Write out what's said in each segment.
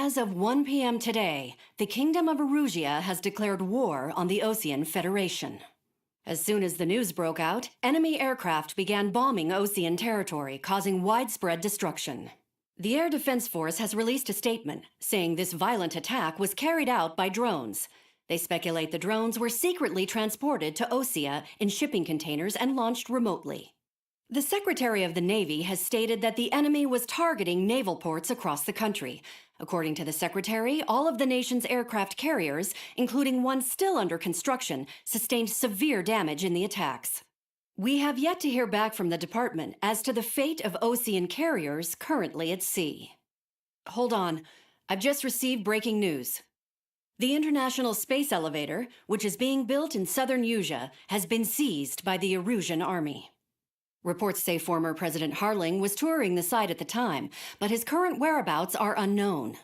As of 1 p.m. today, the Kingdom of Erusia has declared war on the Osean Federation. As soon as the news broke out, enemy aircraft began bombing Osean territory, causing widespread destruction. The Air Defense Force has released a statement saying this violent attack was carried out by drones. They speculate the drones were secretly transported to Osea in shipping containers and launched remotely. The Secretary of the Navy has stated that the enemy was targeting naval ports across the country. According to the Secretary, all of the nation's aircraft carriers, including one still under construction, sustained severe damage in the attacks. We have yet to hear back from the department as to the fate of Osean carriers currently at sea. Hold on, I've just received breaking news. The International Space Elevator, which is being built in southern Usea, has been seized by the Erusian army. Reports say former President Harling was touring the site at the time, but his current whereabouts are unknown.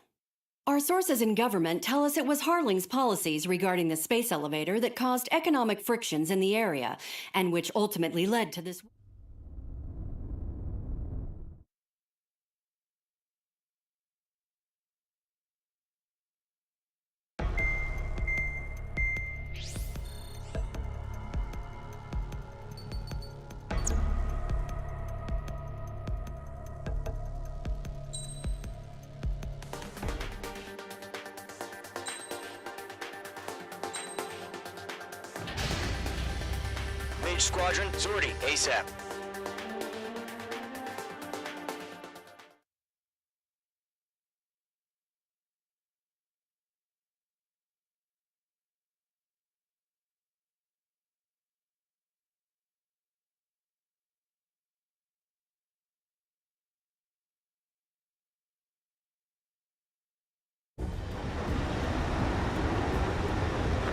Our sources in government tell us it was Harling's policies regarding the space elevator that caused economic frictions in the area, and which ultimately led to this. Mage Squadron, sortie, ASAP.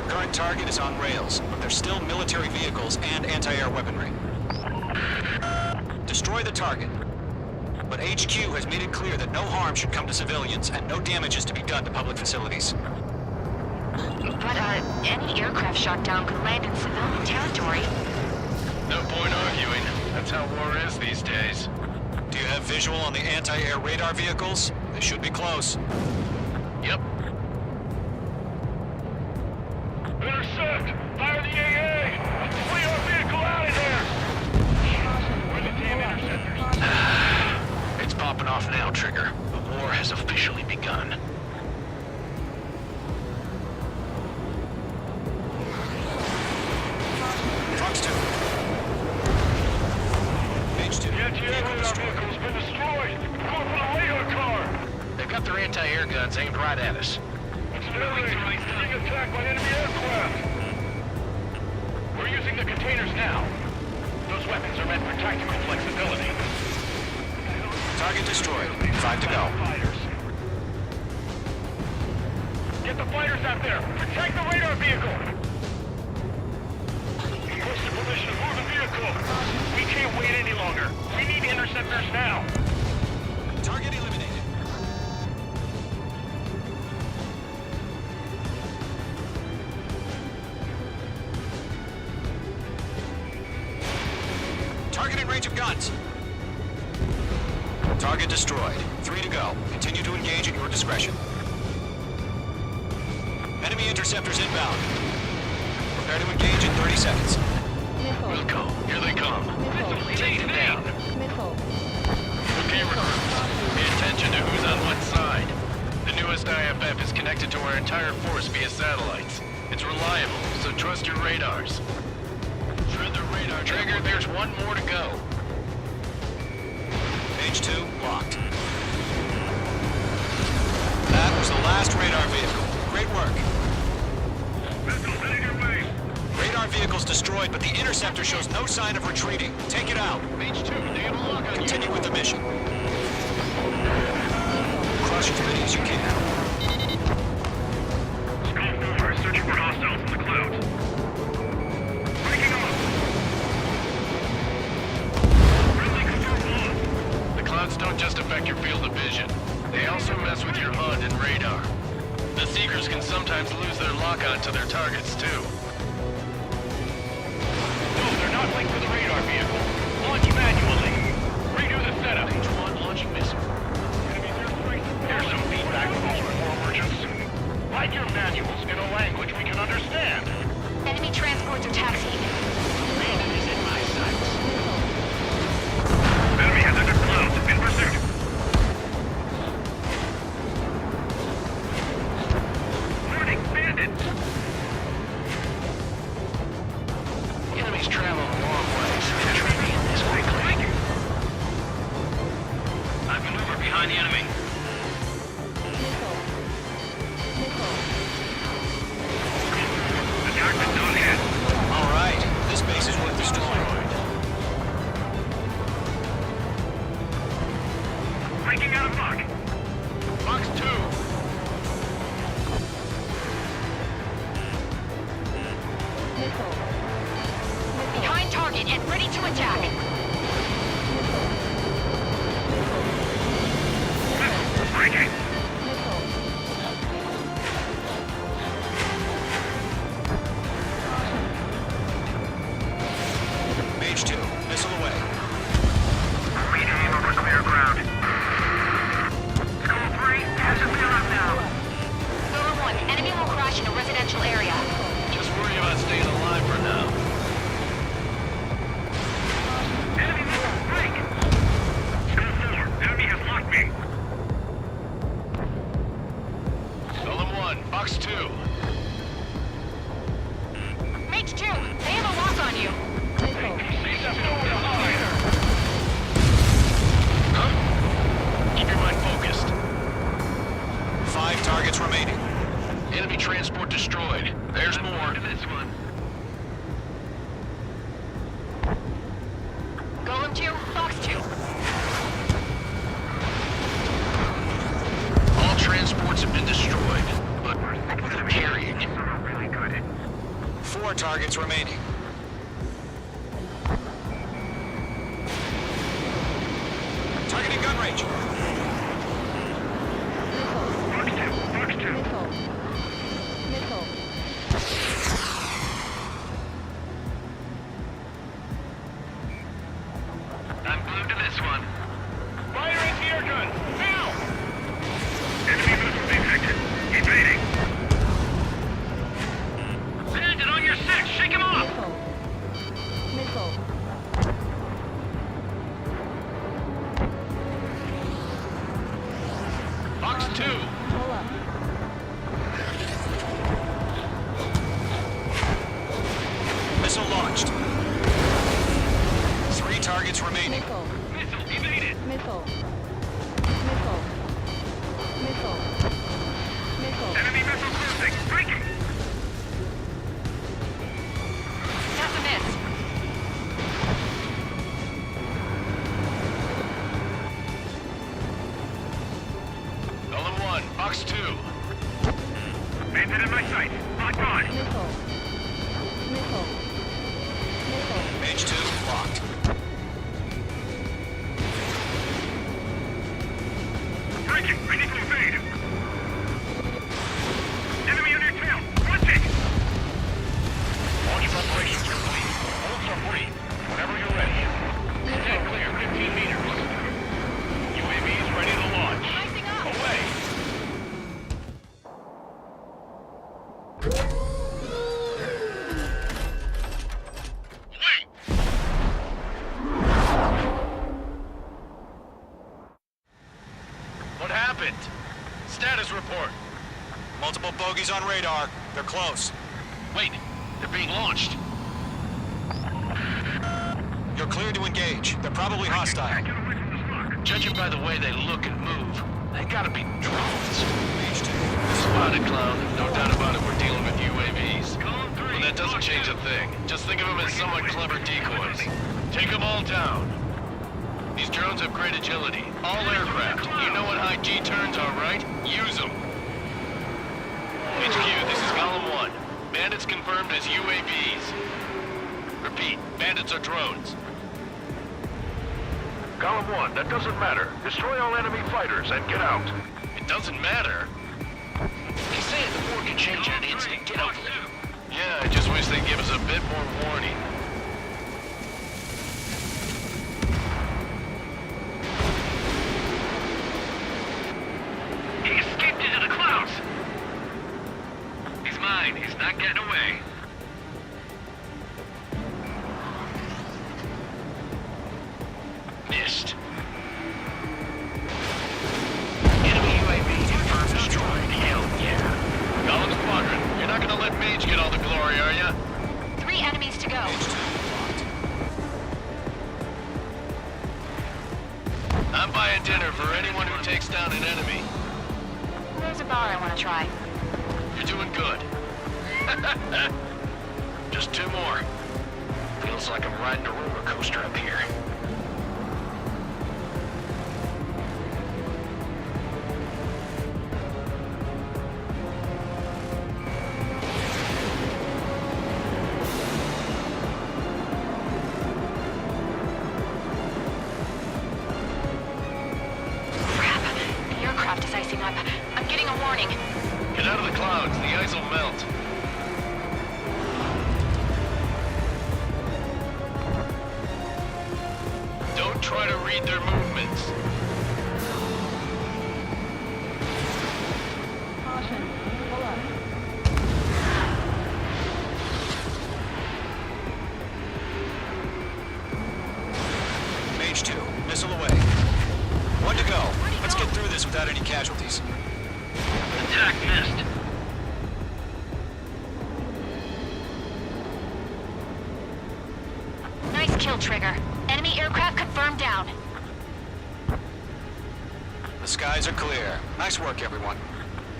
Current target is on rails, but there's still military vehicles and anti-air weaponry. Destroy the target. But HQ has made it clear that no harm should come to civilians and no damage is to be done to public facilities. But, any aircraft shot down could land in civilian territory. No point arguing. That's how war is these days. Do you have visual on the anti-air radar vehicles? They should be close. Yep. Intercept! Fire the AA! Flee our vehicle out of there! Where the damn interceptors? It's popping off now, Trigger. The war has officially begun. Trucks 2. Mage 2. The anti-air radar vehicle has been destroyed! Go for the radar car! They've got their anti-air guns aimed right at us. Incidentally, being attacked by enemy aircraft! We're using the containers now. Those weapons are meant for tactical flexibility. Target destroyed. 5 to go. Fighters. Get the fighters out there! Protect the radar vehicle! Request permission to move the vehicle! We can't wait any longer. We need interceptors now! Target eliminated. Target in range of guns. Target destroyed. 3 to go. Continue to engage at your discretion. Enemy interceptors inbound. Prepare to engage in 30 seconds. Wilco, here they come. Take them down. Okay, recruits. Pay attention to who's on what side. The newest IFF is connected to our entire force via satellites. It's reliable, so trust your radars. Tread the radar trigger, there's one more to go. Mage 2 locked. That was the last radar vehicle. Great work. Missiles heading your way! Radar vehicle's destroyed, but the interceptor shows no sign of retreating. Take it out. Mage 2, they have a lock on you. Continue with the mission. Crush as many as you can. Scout over, searching for hostiles in the clouds. Breaking them up! Friendly confirmed lost. The clouds don't just affect your field of vision. They also mess with your HUD and radar. The Seekers can sometimes lose their lock-on to their targets, too. No, they're not linked to the radar vehicle. Launch manually. Redo the setup. Ep.1 launching missile. Here's some feedback from those reports. Write your manuals in a language we can understand. Enemy transports are taxiing. Enemies in my sights. Enemy has entered clouds in pursuit. Warning, bandits! Enemies travel a long ways. Retreating in this quickly. I've maneuvered behind the enemy. Attack is not hit. All right, this base is worth destroying. Breaking out of luck. Box 2. Behind target and ready to attack. Breaking. Mage 2, missile away. Reading over clear ground. School 3, has a wheel up now. Silver 1, enemy will crash in a residential area. Just worry about staying alive for now. Enemy missile, break! School 4, enemy has locked me. Golem 1, Box 2. Mage 2, they have a lock on you. Sees us nowhere to hide. Keep your mind focused. 5 targets remaining. Enemy transport destroyed. There's more. This one. Golem 2, Fox 2. All transports have been destroyed, but they're carrying. Really good. 4 targets remaining. Targeting gun range. Box 2. I'm glued to this one. Fire anti-air gun! Now! Enemy missile detected. Evading. Bandit on your 6! Shake him off! Box 2. Missile launched. 3 targets remaining. Missile evaded! Enemy missile cruising! Breaking! That's a miss. Golem 1, Box 2. Bandit in my sight! Locked on! Mage 2 locked. Breaking! I need to evade! Enemy on your tail! Watch it! Launch preparations complete. Holds are free. Whenever you're ready. Stand clear 15 meters. UAVs ready to launch. Rising up. Away! Wait! What happened? Status report. Multiple bogeys on radar. They're close. Wait, they're being launched. You're clear to engage. They're probably hostile. Get away from the smoke. Judging by the way they look and move, they gotta be drones. Mage 2. Spotted, clown. No doubt about it, we're dealing with UAVs. But that doesn't change a thing. Just think of them as somewhat clever decoys. Take them all down. These drones have great agility. All aircraft. You know what high G turns are, right? Use them. HQ, this is Golem 1. Bandits confirmed as UAVs. Repeat, bandits are drones. Golem 1, that doesn't matter. Destroy all enemy fighters and get out. It doesn't matter. They say the war can change in an instant. Get over it. Yeah, I just wish they'd give us a bit more warning. He escaped into the clouds. fine. He's not getting away. Missed. Enemy UAV confirmed destroyed. Hell yeah. Golden Squadron, you're not gonna let Mage get all the glory, are ya? 3 enemies to go. I'm buying dinner for anyone who takes down an enemy. There's a bar I want to try. You're doing good. Just 2 more. Feels like I'm riding a roller coaster up here. Crap. The aircraft is icing up. I'm getting a warning. Get out of the clouds. The ice will melt. Don't try to read their movements. Mage 2, missile away. 1 to go. Let's get through this without any casualties. Attack missed. Nice kill, Trigger. Enemy aircraft confirmed down. The skies are clear. Nice work, everyone.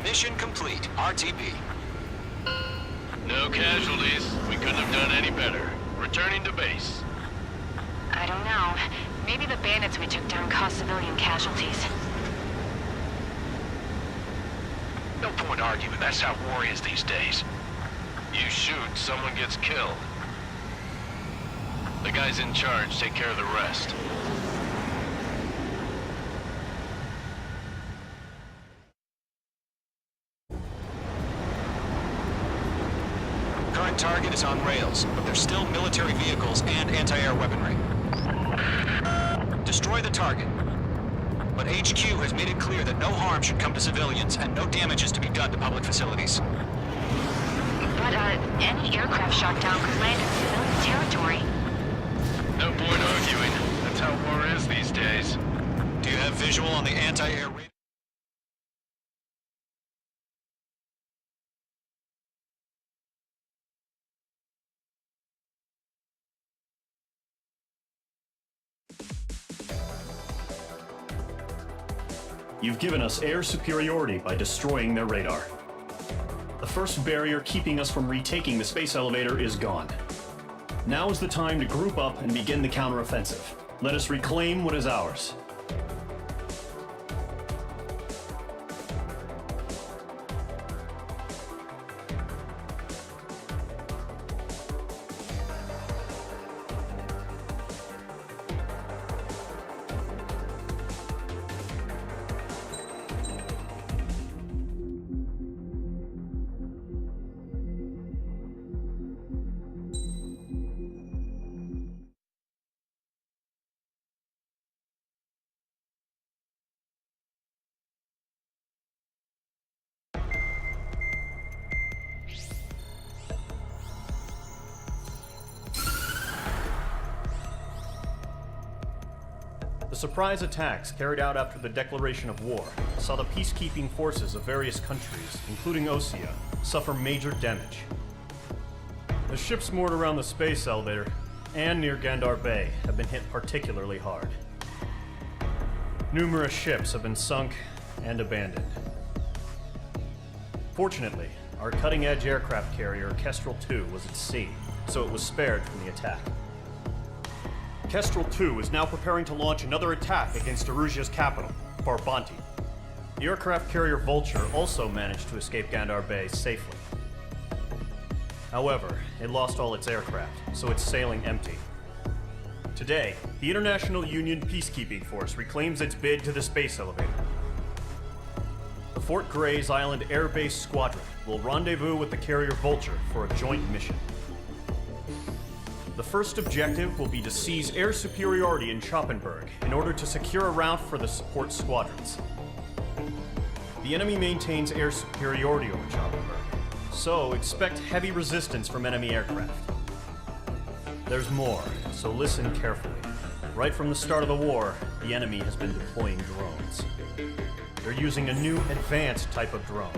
Mission complete. RTB. No casualties. We couldn't have done any better. Returning to base. I don't know. Maybe the bandits we took down caused civilian casualties. No point arguing. That's how war is these days. You shoot, someone gets killed. The guys in charge take care of the rest. Current target is on rails, but there's still military vehicles and anti-air weaponry. Destroy the target. But HQ has made it clear that no harm should come to civilians and no damage is to be done to public facilities. But, any aircraft shot down could land in civilian territory. No point arguing. That's how war is these days. Do you have visual on the anti-air radar? You've given us air superiority by destroying their radar. The first barrier keeping us from retaking the space elevator is gone. Now is the time to group up and begin the counteroffensive. Let us reclaim what is ours. The surprise attacks carried out after the declaration of war saw the peacekeeping forces of various countries, including Osea, suffer major damage. The ships moored around the space elevator and near Gandar Bay have been hit particularly hard. Numerous ships have been sunk and abandoned. Fortunately, our cutting-edge aircraft carrier Kestrel 2 was at sea, so it was spared from the attack. Kestrel 2 is now preparing to launch another attack against Erusia's capital, Farbanti. The aircraft carrier Vulture also managed to escape Gandar Bay safely. However, it lost all its aircraft, so it's sailing empty. Today, the International Union Peacekeeping Force reclaims its bid to the space elevator. The Fort Gray's Island Air Base Squadron will rendezvous with the carrier Vulture for a joint mission. The first objective will be to seize air superiority in Schoppenberg in order to secure a route for the support squadrons. The enemy maintains air superiority over Schoppenberg, So expect heavy resistance from enemy aircraft. There's more, so listen carefully. Right from the start of the war, the enemy has been deploying drones. They're using a new advanced type of drone.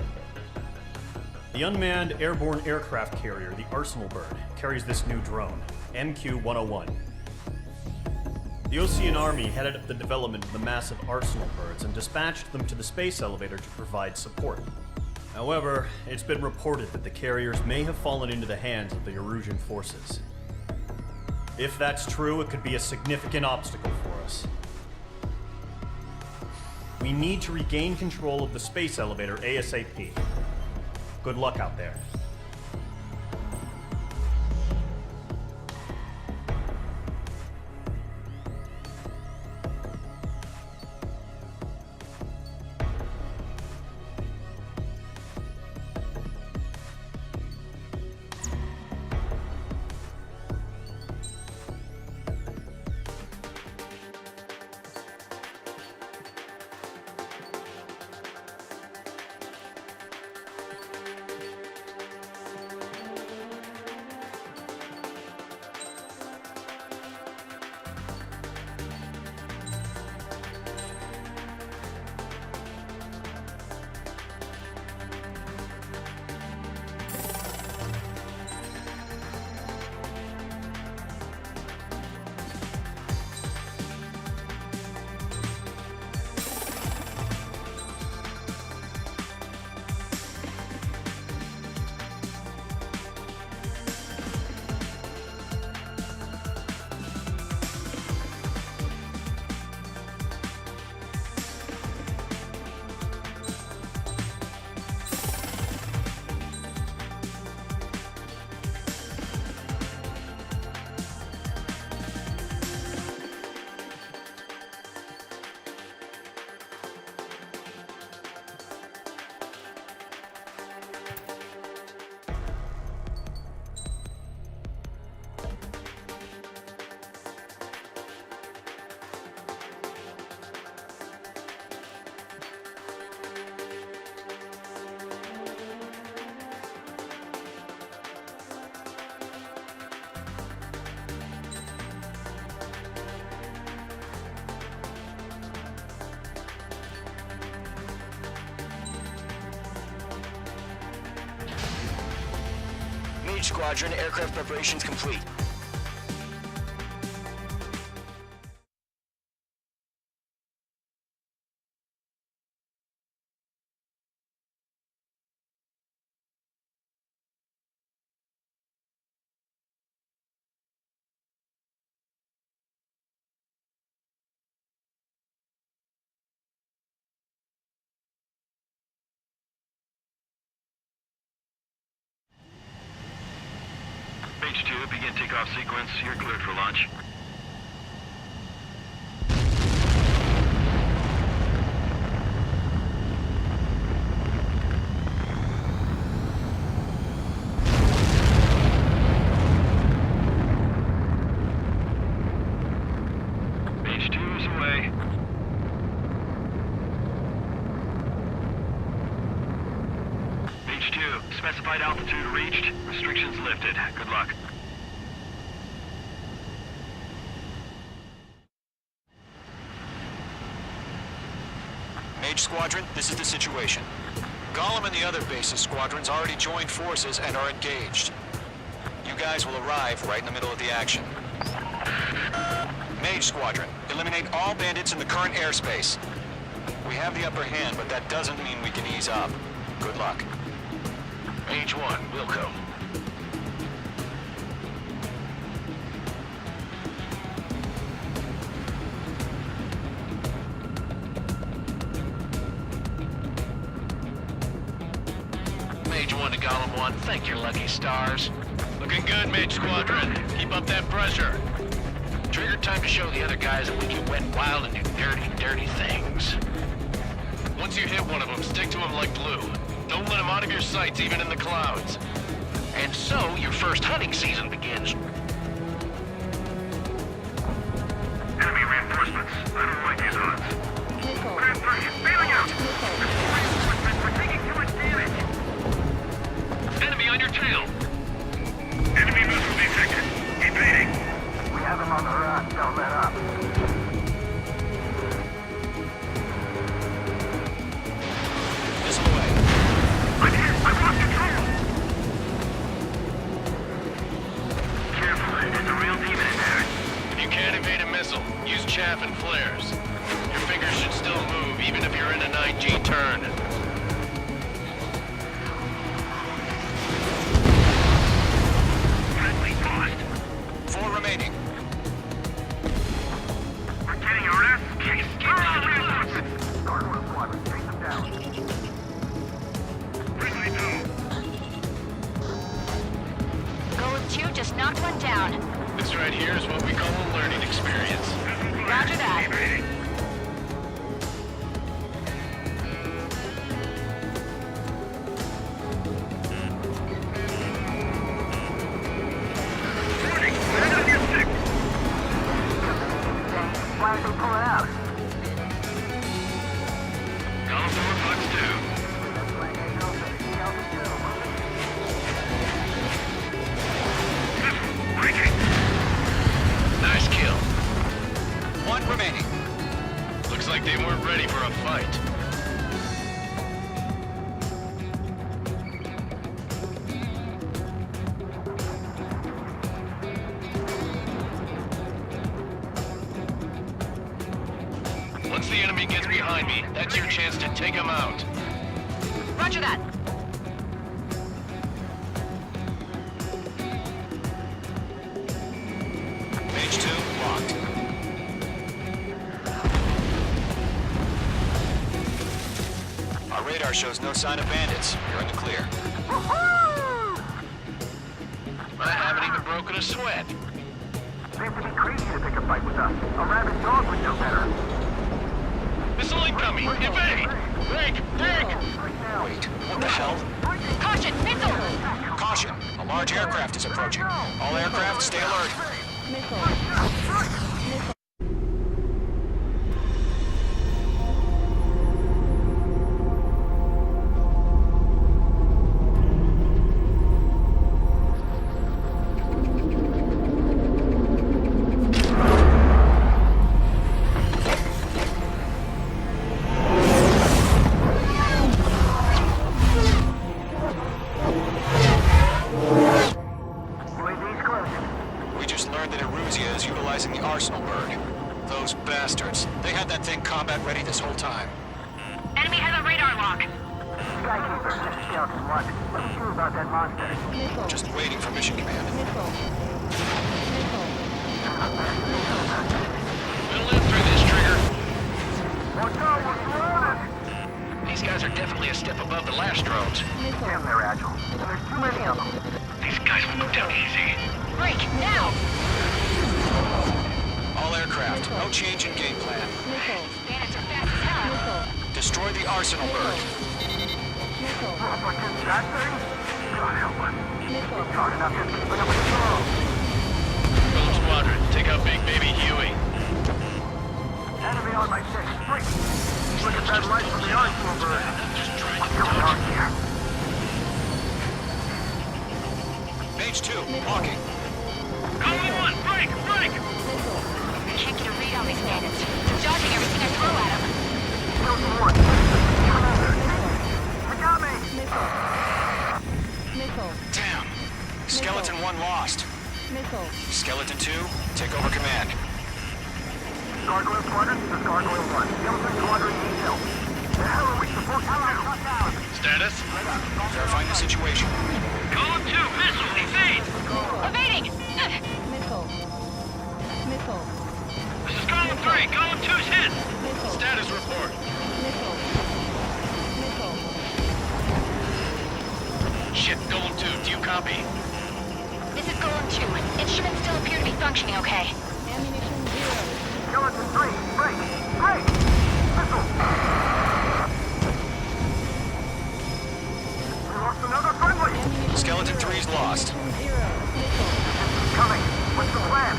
The unmanned airborne aircraft carrier, the Arsenal Bird, carries this new drone, MQ-101. The Osean Army headed up the development of the massive Arsenal Birds and dispatched them to the space elevator to provide support. However, it's been reported that the carriers may have fallen into the hands of the Erusian forces. If that's true, it could be a significant obstacle for us. We need to regain control of the space elevator ASAP. Good luck out there. Squadron, aircraft preparations complete. H2, begin takeoff sequence. You're cleared for launch. H2 is away. H2, specified altitude reached. Restrictions lifted. Good luck. Mage Squadron, this is the situation. Gollum and the other bases squadrons already joined forces and are engaged. You guys will arrive right in the middle of the action. Mage Squadron, eliminate all bandits in the current airspace. We have the upper hand, but that doesn't mean we can ease up. Good luck. H1, Wilco. Mage 1 to Gollum 1, thank your lucky stars. Looking good, Mage Squadron. Keep up that pressure. Trigger time to show the other guys that we can wet wild and do dirty, dirty things. Once you hit one of them, stick to him like glue. Don't let him out of your sights, even in the clouds. And so, your first hunting season begins. Enemy reinforcements. I don't like these odds. Grand 3, bailing out! We're taking too much damage! Enemy on your tail. Enemy missile detected. Evading. We have him on the run. Don't let up. Missile away. I'm hit. I lost control. Careful. There's a real demon in there. If you can't evade a missile, use chaff and flares. Your fingers should still move even if you're in a 9G turn. Friendly lost. 4 remaining. We're getting our ass kicked. Reinforcements. Gargoyle squadron, chase them down. Friendly down. Golem 2 just knocked one down. This right here is what we call a learning experience. Roger that. Evading. Warning. Land on your stick. Why are they pulling out? Golem 4 Fox 2. Breaking. Nice kill. 1 remaining. Looks like they weren't ready for a fight. Once the enemy gets behind me, that's your chance to take him out. Roger that. Page 2 locked. Our radar shows no sign of bandits. You're in the clear. I haven't even broken a sweat. They have to be crazy to pick a fight with us. A rabid dog would know better. Missile incoming! Evade! Break! Break! Wait, what the hell? Caution, missile! Caution! A large aircraft is approaching. All aircraft, stay alert. UAV's closing. We just learned that Eruzia is utilizing the Arsenal bird. Those bastards. They had that thing combat ready this whole time. Enemy has a radar lock. Skykeeper, this is Skeleton 1. What do you do about that monster? Just waiting for mission command. We'll live through this, Trigger. Watch out, we're surrounded! These guys are definitely a step above the last drones. Damn, they're agile. And there's too many of them. These guys will go down easy. Break, now! All aircraft, no change in game plan. Bandits are fast as hell. Destroy the Arsenal bird. What is that thing? God help us. It's hard enough just keeping up with the flow. Gold Squadron, take out Big Baby Huey. Enemy on my 6. Wait. Look at that light from the Arsenal bird. What's going on here? Page 2, walking. Golem 1, break! Break! Can't get a read on these bandits. They're dodging everything I throw at them. Skeleton 1. Commander. They got me. Damn. Skeleton 1 lost. Skeleton 2, take over command. Gargoyle Squadron, this is Gargoyle 1. Skeleton Squadron needs help. The hell are we supposed to do? Status? Verifying the situation. Golem 2, missile, evade! Evading! This is Golem 3, Golem 2's hit! Status report. Shit, Golem 2, do you copy? This is Golem 2. Instruments still appear to be functioning okay. Skeleton 3, break! Break! Missile! We lost another friendly! Skeleton 3's lost. Coming! What's the plan?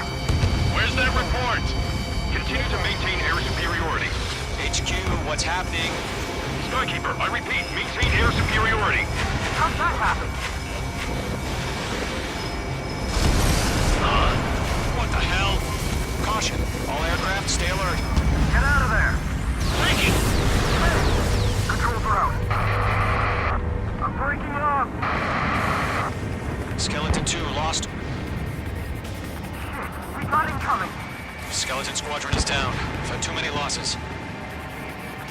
Where's that report? Continue to maintain air superiority. HQ, what's happening? Skykeeper, I repeat, maintain air superiority. How'd that happen? squadron is down. We've had too many losses.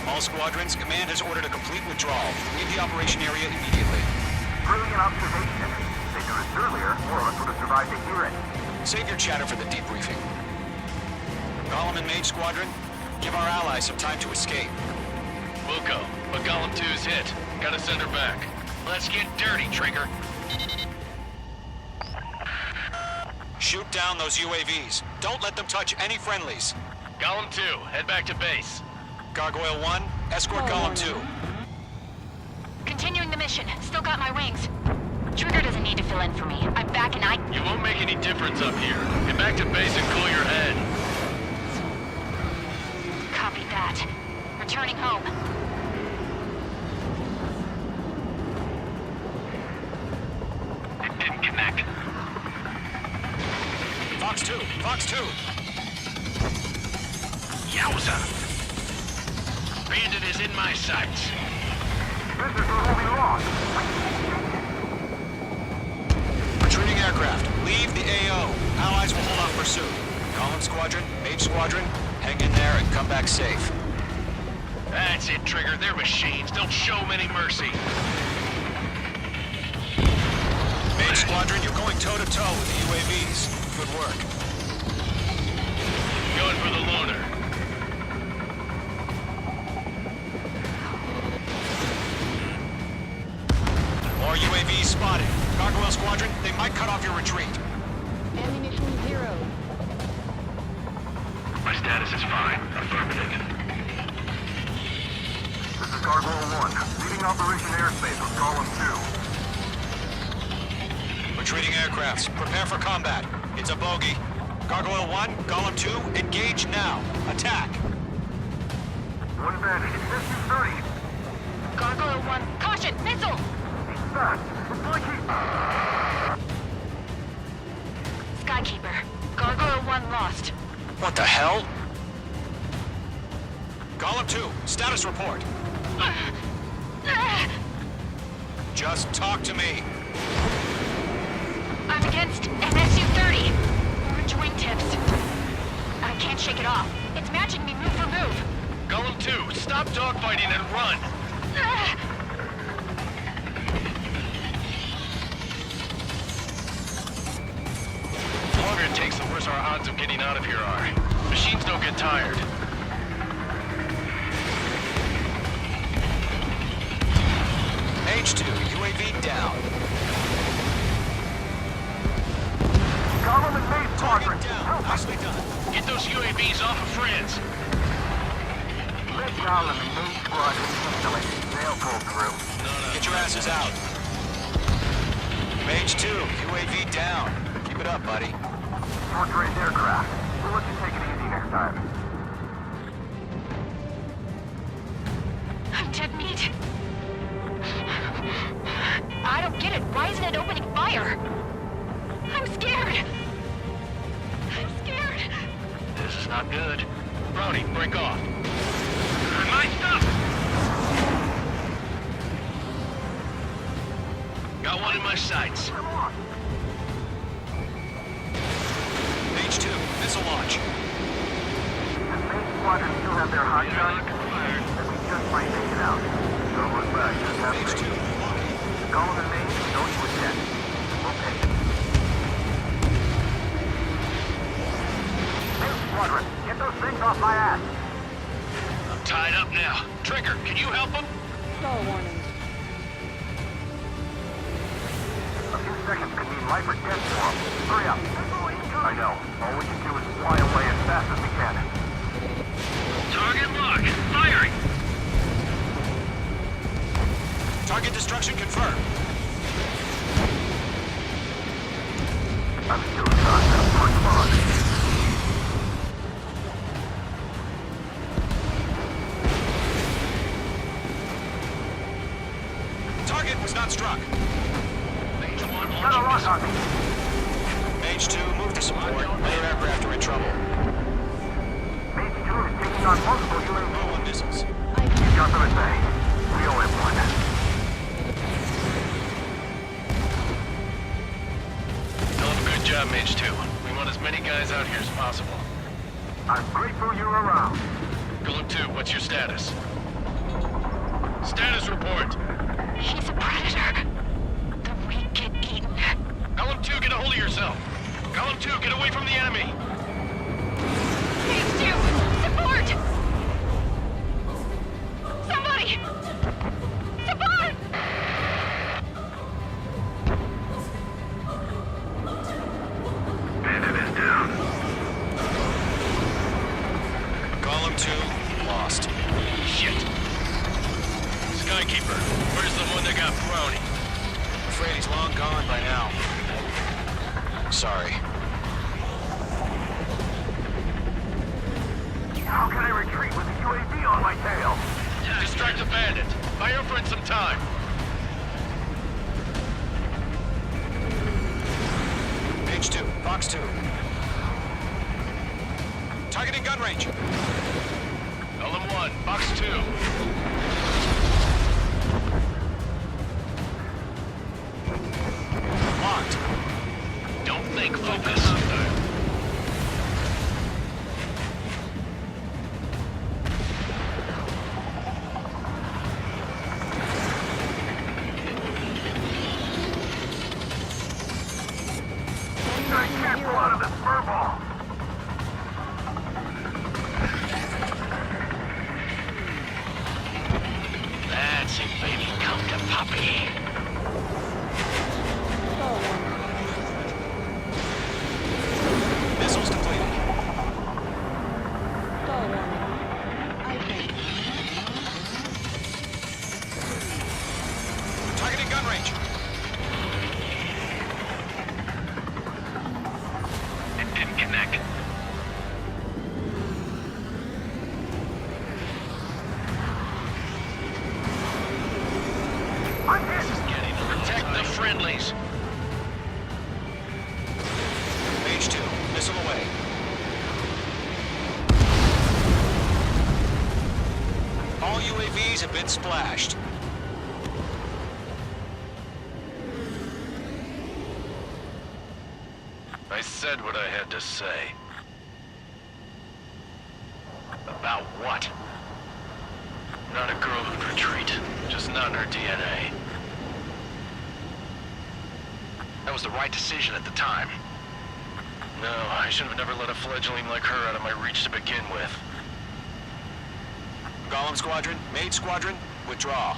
All squadrons, command has ordered a complete withdrawal. Leave the operation area immediately. Brilliant observation. If they knew this earlier, more of us would have survived to hear it. Save your chatter for the debriefing. Golem and Mage Squadron, give our allies some time to escape. We'll go, but Golem 2's hit. Gotta send her back. Let's get dirty, Trigger. Shoot down those UAVs. Don't let them touch any friendlies. Golem 2, head back to base. Gargoyle 1, escort Golem 2. Continuing the mission. Still got my wings. Trigger doesn't need to fill in for me. I'm back and You won't make any difference up here. Get back to base and cool your head. Copy that. Returning home. It didn't connect. Fox 2, Fox 2. Yowza! Bandit is in my sights. This is where we lost. Retreating aircraft, leave the AO. Allies will hold off pursuit. Golem Squadron, Mage Squadron, hang in there and come back safe. That's it, Trigger. They're machines. Don't show 'em any mercy. Mage Squadron, you're going toe-to-toe with the UAVs. Good work. Going for the loner. More UAVs spotted. Gargoyle Squadron, they might cut off your retreat. Ammunition 0. My status is fine. Affirmative. This is Gargoyle 1, leading Operation Airspace with Golem 2. Retreating aircrafts, prepare for combat. It's a bogey. Gargoyle 1, Golem 2, engage now. Attack. One advantage. SU-30. Gargoyle 1. Caution! Missile! He's fast. It's like he... Skykeeper. Gargoyle 1 lost. What the hell? Golem 2, status report. Just talk to me. I'm against an SU-30. Orange wingtips. I can't shake it off. It's matching me move for move. Golem 2, stop dogfighting and run. The longer it takes, the worse our odds of getting out of here are. Machines don't get tired. H2, UAV down. Golem and Mage Squadron. Target down. Nicely done. Get those UAVs off of friends. Let Golem and Mage Squadron handle it. They'll pull through. Get your asses out. Mage 2, UAV down. Keep it up, buddy. Short-range aircraft. We'll let you take it easy next time. I'm dead meat. I don't get it. Why isn't it opening fire? I'm scared. I'm scared. This is not good. Brownie, break off. My stuff! Got one in my sights. Come on. Mage 2, missile launch. The Mage Squadron still have their hot guns, then we just might make it out. Don't look back. Just have Mage 2, faith. locking. Golem and Mage, don't you attend. We'll take it. Mage Squadron, get those things off my ass. I'm tied up now. Trigger, can you help him? Stall warning. A few seconds could mean life or death for them. Hurry up. I know. All we can do is fly away as fast as we can. Target lock. Firing. Target destruction confirmed. I'm still stuck. Push them on. Target was not struck. Mage 1 Got a launching lock missile. on me. Mage 2, move to support. Other aircraft are in trouble. Mage 2 is taking on multiple UAVs. Low on missiles. Got them at bay. We only have one. Hell of a good job, Mage 2. We want as many guys out here as possible. I'm grateful you're around. Golem 2, what's your status? Status report. He's a predator. The weak get eaten. Golem 2, get a hold of yourself. Golem 2, get away from the enemy. Phase 2, support! Somebody! Support! Bandit is down. Golem 2, lost. Shit. Skykeeper, where's the one that got thrown? I'm afraid he's long gone by now. Sorry. How can I retreat with a UAV on my tail? Distract the bandit. Buy your friend some time. Page 2, Box 2. Targeting gun range. Golem 1, Box 2. Locked. Don't think, focus. I can't pull out of this furball. That's it, baby. Come to puppy. Missiles depleted. Targeting gun range. It didn't connect. I'm hit. This is getting protect the friendlies. Page 2, missile away. All UAVs have been splashed. I said what I had to say. About what? Not a girl who'd retreat. Just not in her DNA. That was the right decision at the time. No, I should have never let a fledgling like her out of my reach to begin with. Golem Squadron, Maid Squadron, withdraw.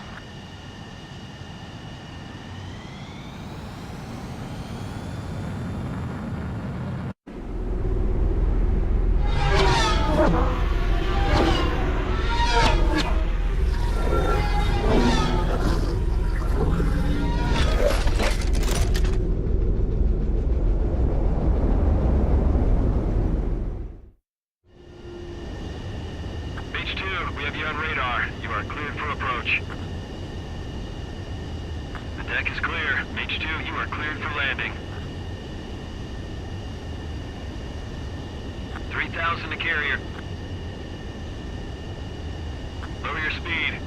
Page 2, we have you on radar. You are cleared for approach. The deck is clear. Page 2, you are cleared for landing. 3,000 to carrier. Lower your speed.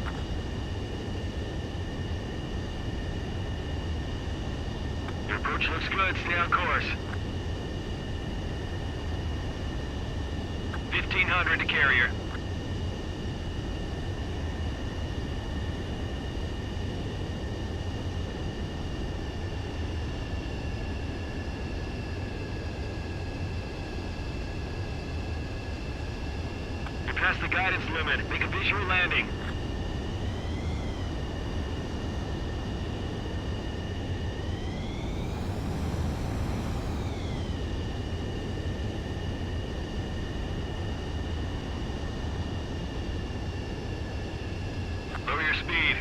Your approach looks good. Stay on course. 1,500 to carrier. You're past the guidance limit. Make a visual landing. Lower your speed.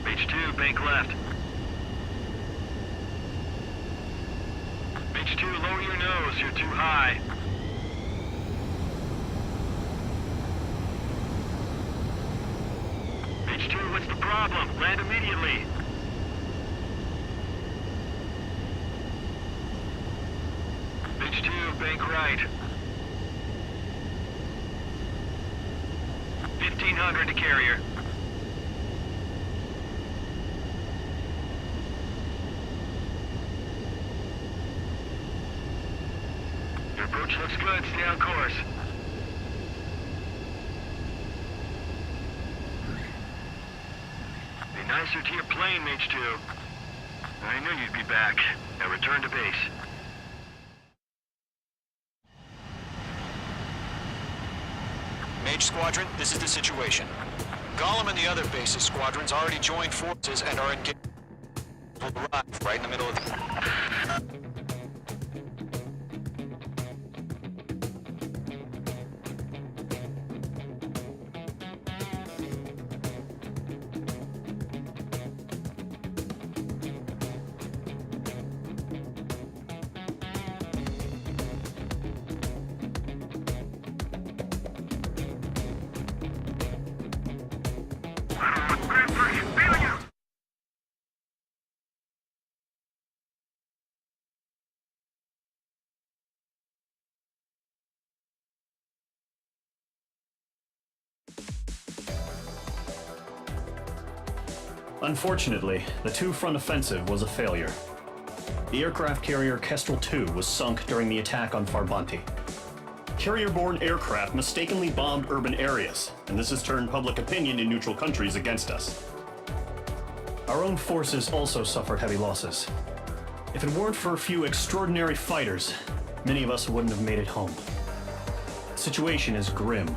Page 2, bank left. Page 2, lower your nose. You're too high. Page 2, what's the problem? Land immediately. Page 2, bank right. 1,500 to carrier. Looks good. Stay on course. Be nicer to your plane, Mage 2. I knew you'd be back. Now return to base. Mage Squadron, this is the situation. Gollum and the other base's squadrons already joined forces and are engaged. Will arrive right in the middle of the... Unfortunately, the two-front offensive was a failure. The aircraft carrier Kestrel 2 was sunk during the attack on Farbanti. Carrier-borne aircraft mistakenly bombed urban areas, and this has turned public opinion in neutral countries against us. Our own forces also suffered heavy losses. If it weren't for a few extraordinary fighters, many of us wouldn't have made it home. The situation is grim.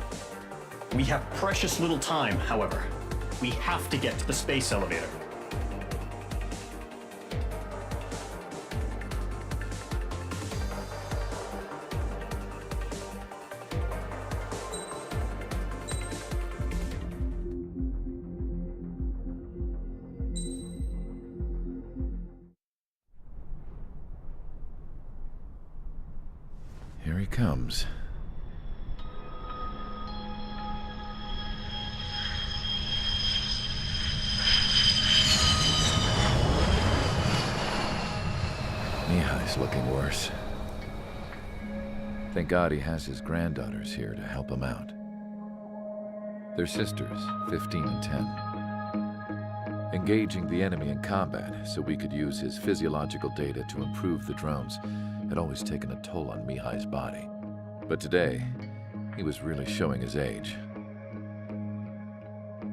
We have precious little time, however. We have to get to the space elevator. Here he comes. Mihai's looking worse. Thank God he has his granddaughters here to help him out. They're sisters, 15 and 10. Engaging the enemy in combat so we could use his physiological data to improve the drones had always taken a toll on Mihai's body. But today, he was really showing his age.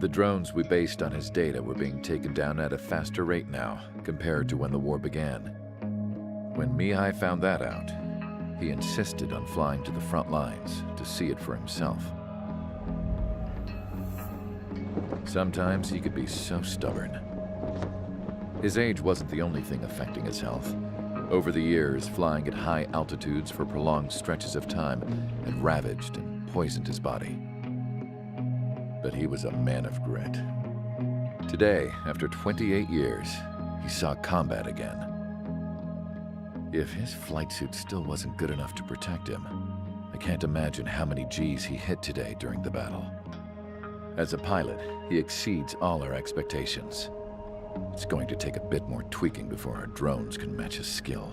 The drones we based on his data were being taken down at a faster rate now compared to when the war began. When Mihai found that out, he insisted on flying to the front lines to see it for himself. Sometimes he could be so stubborn. His age wasn't the only thing affecting his health. Over the years, flying at high altitudes for prolonged stretches of time had ravaged and poisoned his body. But he was a man of grit. Today, after 28 years, he saw combat again. If his flight suit still wasn't good enough to protect him, I can't imagine how many Gs he hit today during the battle. As a pilot, he exceeds all our expectations. It's going to take a bit more tweaking before our drones can match his skill.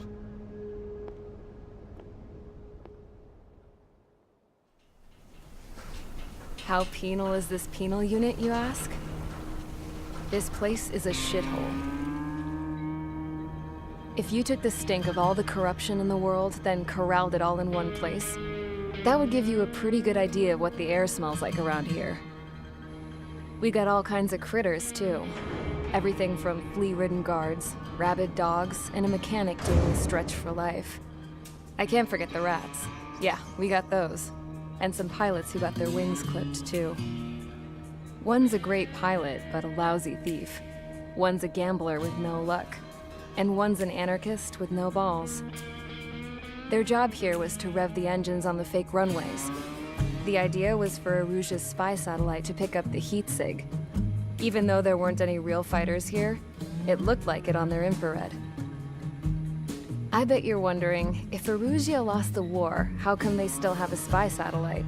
How penal is this penal unit, you ask? This place is a shithole. If you took the stink of all the corruption in the world, then corralled it all in one place, that would give you a pretty good idea of what the air smells like around here. We got all kinds of critters, too. Everything from flea-ridden guards, rabid dogs, and a mechanic doing the stretch for life. I can't forget the rats. Yeah, we got those. And some pilots who got their wings clipped, too. One's a great pilot, but a lousy thief. One's a gambler with no luck. And one's an anarchist with no balls. Their job here was to rev the engines on the fake runways. The idea was for Erusia's spy satellite to pick up the heat sig. Even though there weren't any real fighters here, it looked like it on their infrared. I bet you're wondering, if Erusia lost the war, how come they still have a spy satellite?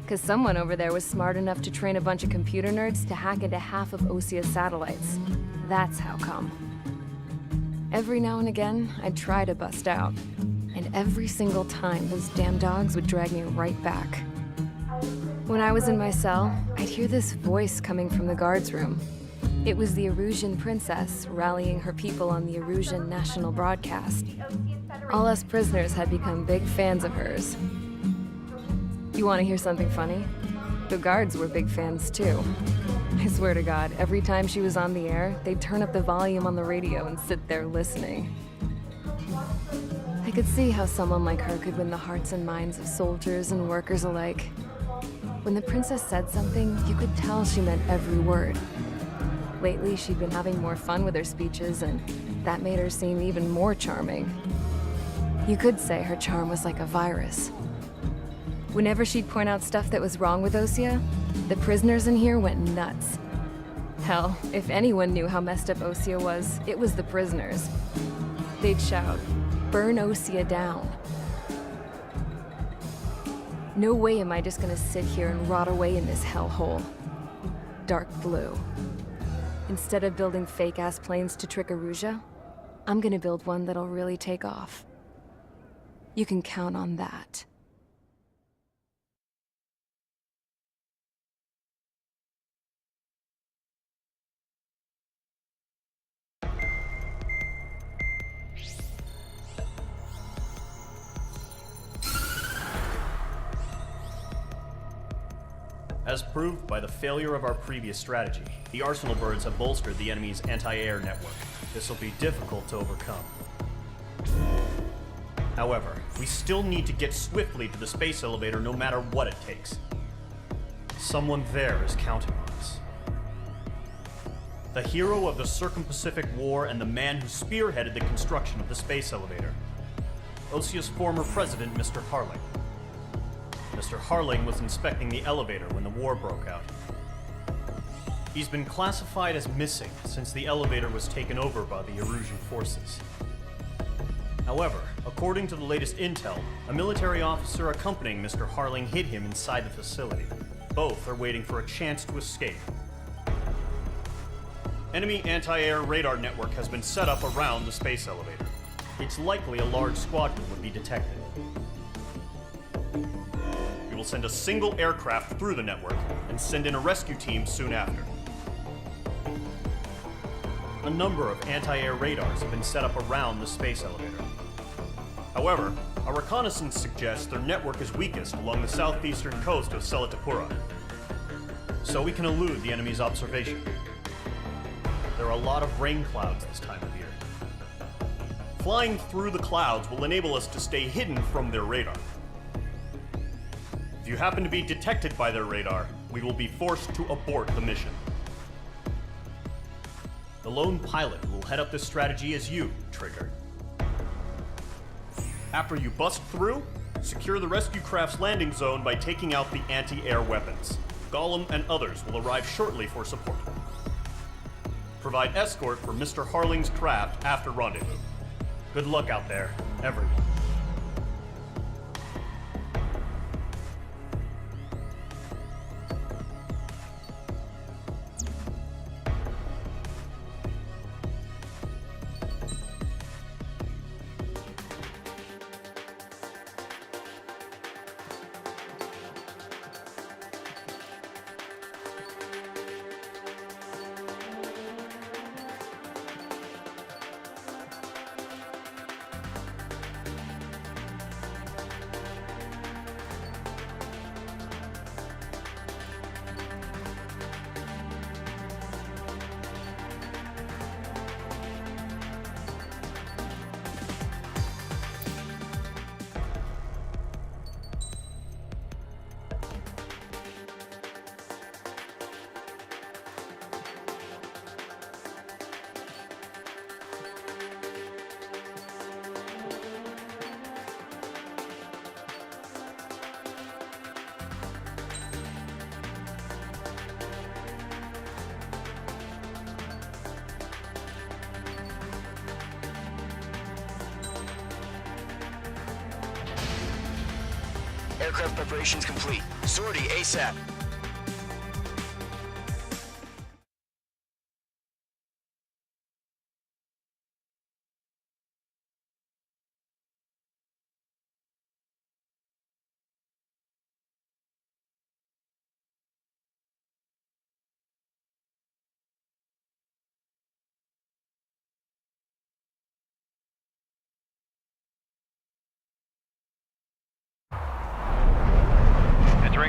'Cause someone over there was smart enough to train a bunch of computer nerds to hack into half of Osia's satellites. That's how come. Every now and again, I'd try to bust out. And every single time, those damn dogs would drag me right back. When I was in my cell, I'd hear this voice coming from the guards room. It was the Erusian princess rallying her people on the Erusian national broadcast. The Ocean Federation All us prisoners had become big fans of hers. You want to hear something funny? The guards were big fans too. I swear to God, every time she was on the air, they'd turn up the volume on the radio and sit there listening. I could see how someone like her could win the hearts and minds of soldiers and workers alike. When the princess said something, you could tell she meant every word. Lately, she'd been having more fun with her speeches, and that made her seem even more charming. You could say her charm was like a virus. Whenever she'd point out stuff that was wrong with Osea, the prisoners in here went nuts. Hell, if anyone knew how messed up Osea was, it was the prisoners. They'd shout, "Burn Osea down." No way am I just gonna sit here and rot away in this hellhole. Dark blue. Instead of building fake-ass planes to trick Erusea, I'm gonna build one that'll really take off. You can count on that. As proved by the failure of our previous strategy, the Arsenal birds have bolstered the enemy's anti-air network. This will be difficult to overcome. However, we still need to get swiftly to the space elevator no matter what it takes. Someone there is counting on us. The hero of the Circum-Pacific War and the man who spearheaded the construction of the space elevator. Osea's former president, Mr. Harling. Mr. Harling was inspecting the elevator when the war broke out. He's been classified as missing since the elevator was taken over by the Erusian forces. However, according to the latest intel, a military officer accompanying Mr. Harling hid him inside the facility. Both are waiting for a chance to escape. Enemy anti-air radar network has been set up around the space elevator. It's likely a large squadron would be detected. We will send a single aircraft through the network and send in a rescue team soon after. A number of anti-air radars have been set up around the space elevator. However, our reconnaissance suggests their network is weakest along the southeastern coast of Selatapura, so we can elude the enemy's observation. There are a lot of rain clouds this time of year. Flying through the clouds will enable us to stay hidden from their radar. If you happen to be detected by their radar, we will be forced to abort the mission. The lone pilot who will head up this strategy is you, Trigger. After you bust through, secure the rescue craft's landing zone by taking out the anti-air weapons. Gollum and others will arrive shortly for support. Provide escort for Mr. Harling's craft after rendezvous. Good luck out there, everyone. Aircraft preparations complete. Sortie ASAP.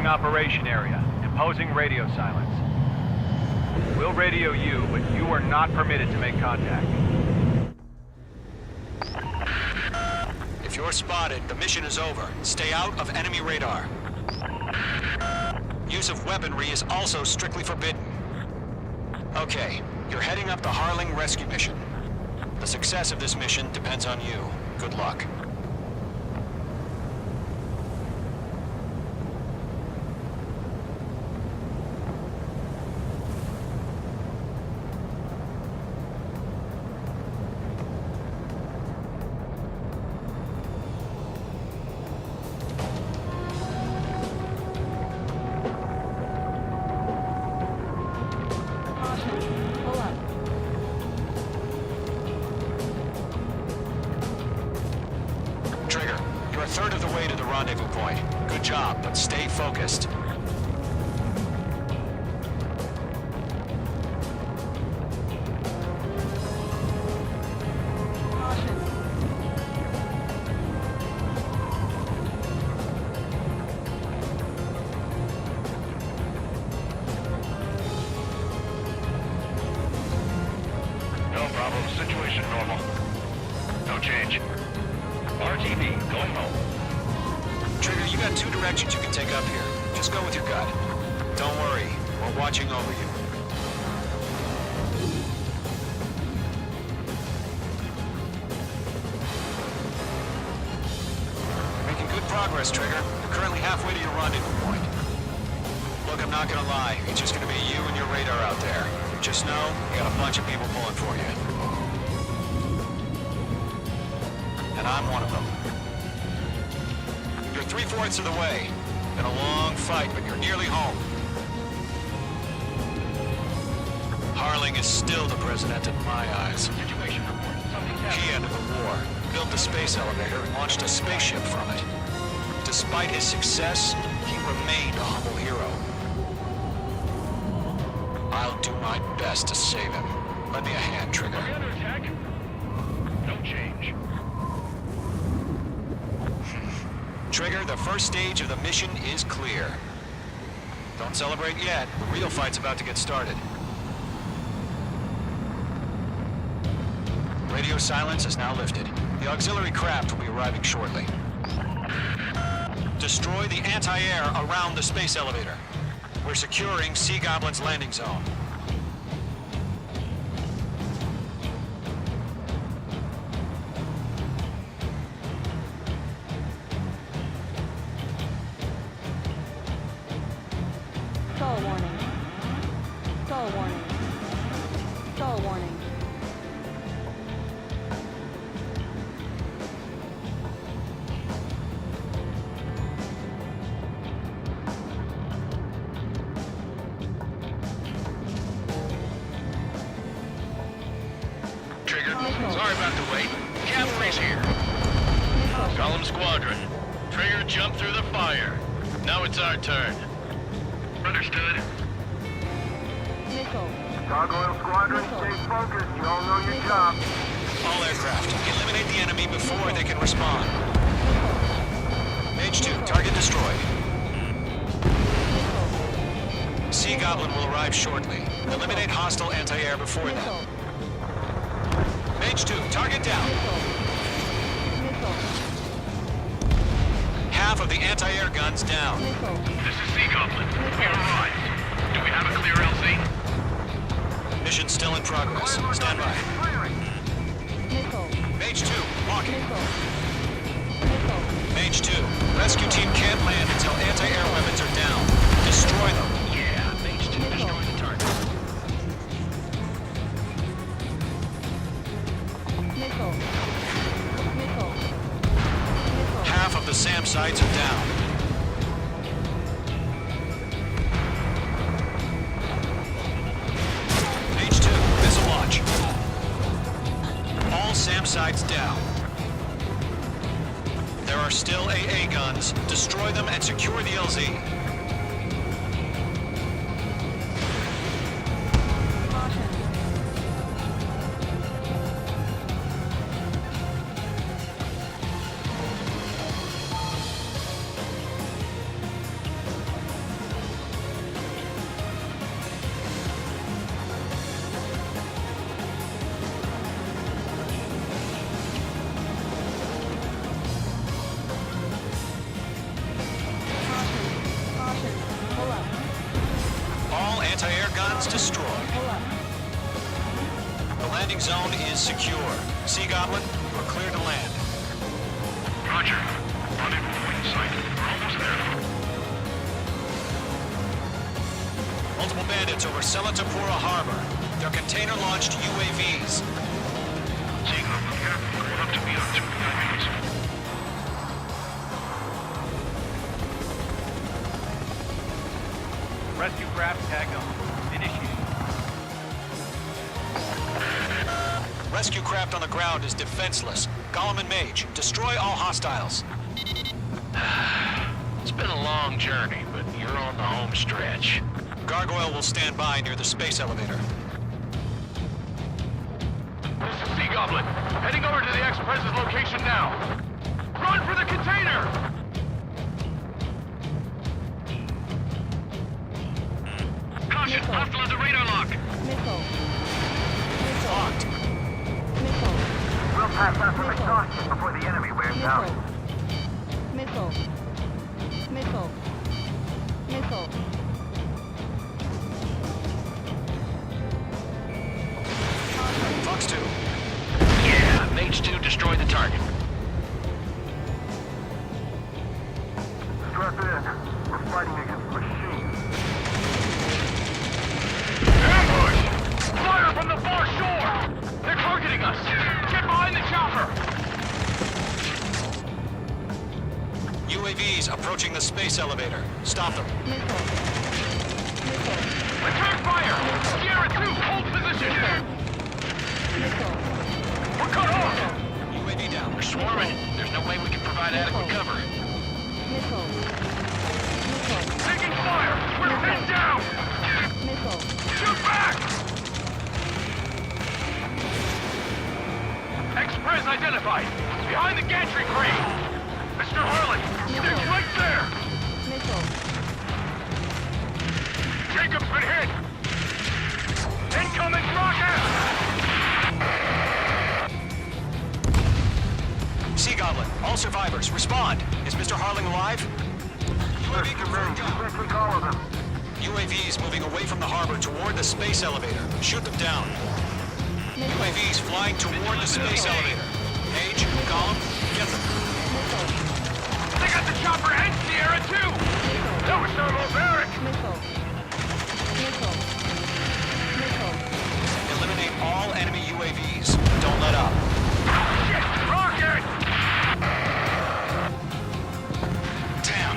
Entering operation area. Imposing radio silence. We'll radio you, but you are not permitted to make contact. If you're spotted, the mission is over. Stay out of enemy radar. Use of weaponry is also strictly forbidden. Okay, you're heading up the Harling rescue mission. The success of this mission depends on you. Good luck. Pull up. Trigger, you're a third of the way to the rendezvous point. Good job, but stay focused. No problem. Situation normal. No change. RTV, going home. Trigger, you got two directions you can take up here. Just go with your gut. Don't worry, we're watching over you. Making good progress, Trigger. You're currently halfway to your rendezvous point. Look, I'm not gonna lie. It's just gonna be you and your radar out there. Just know, you got a bunch of people pulling for you. And I'm one of them. You're 3/4 of the way. Been a long fight, but you're nearly home. Harling is still the president in my eyes. Situation report. Something's happening. Key end of the war. Built the space elevator and launched a spaceship from it. Despite his success, he remained a humble hero. I'll do my best to save him. Lend me a hand, Trigger. Are we under attack? No change. Trigger, the first stage of the mission is clear. Don't celebrate yet. The real fight's about to get started. Radio silence is now lifted. The auxiliary craft will be arriving shortly. Destroy the anti-air around the space elevator. We're securing Sea Goblin's landing zone. Stall warning. Stall warning. Stall warning. Trigger, sorry about the wait. Cavalry's here. Column Squadron. Trigger jumped through the fire. Now it's our turn. Understood. Missile. Gargoyle Squadron, stay focused. You all know your job. All aircraft, eliminate the enemy before they can respond. Mage 2, target destroyed. Sea Goblin will arrive shortly. Eliminate hostile anti-air before then. Missile. Mage 2, target down. Missile. Half of the anti-air guns down. Missile. This is Sea Goblin. We arrived. Do we have a clear LZ? Mission still in progress. Stand by. Missile. Mage 2, walking. Missile. Missile. Mage 2, rescue team can't land until anti-air weapons are down. Destroy them. Yeah, Mage 2 destroyed the target. Missile. Missile. Missile. Half of the SAM sites are down. Mage 2, missile launch. All SAM sites down. There are still AA guns. Destroy them and secure the LZ. Engines destroyed. The landing zone is secure. Sea Goblin, we're clear to land. Roger. Rendezvous point in sight. We're almost there. Multiple bandits over Selatapura Harbor. They're container-launched UAVs. Seeing them, careful. Going up to me on 2 minutes. Rescue craft tagged on. Initiated. Rescue craft on the ground is defenseless. Gollum and Mage, destroy all hostiles. It's been a long journey, but you're on the home stretch. Gargoyle will stand by near the space elevator. This is Sea Goblin. Heading over to the Express's location now. Run for the container! Caution! Hostile at the radar lock! Missile. Locked. Missile. We'll pass out some exhaustion before the enemy wears out. Missile. Missile. Missile. Fox 2. Yeah, Mage 2 destroyed the target. Strap in. We're fighting against machines. Ambush! Fire from the far shore! They're targeting us! Get behind the chopper! UAVs approaching the space elevator. Stop them. Missile. Missile. Attack fire! Sierra 2, hold position! Missile. We're cut off! UAV down. We're swarming. There's no way we can provide adequate cover. Missile. Missile. Taking fire! We're pinned down! Missile. Shoot back! Express identified! Behind the gantry crane! Mr. Harlan! They're right there! Missile. Jacob's been hit! Incoming rocket! Sea Goblin, all survivors, respond. Is Mr. Harling alive? UAV confirmed down. Can't take all of them. UAVs moving away from the harbor toward the space elevator. Shoot them down. UAVs flying toward the space elevator. Mage, Gollum, get them. They got the chopper and Sierra 2! That was thermobaric! Missile. Missile. Missile. Eliminate all enemy UAVs. Don't let up. Shit! Rocket! Damn.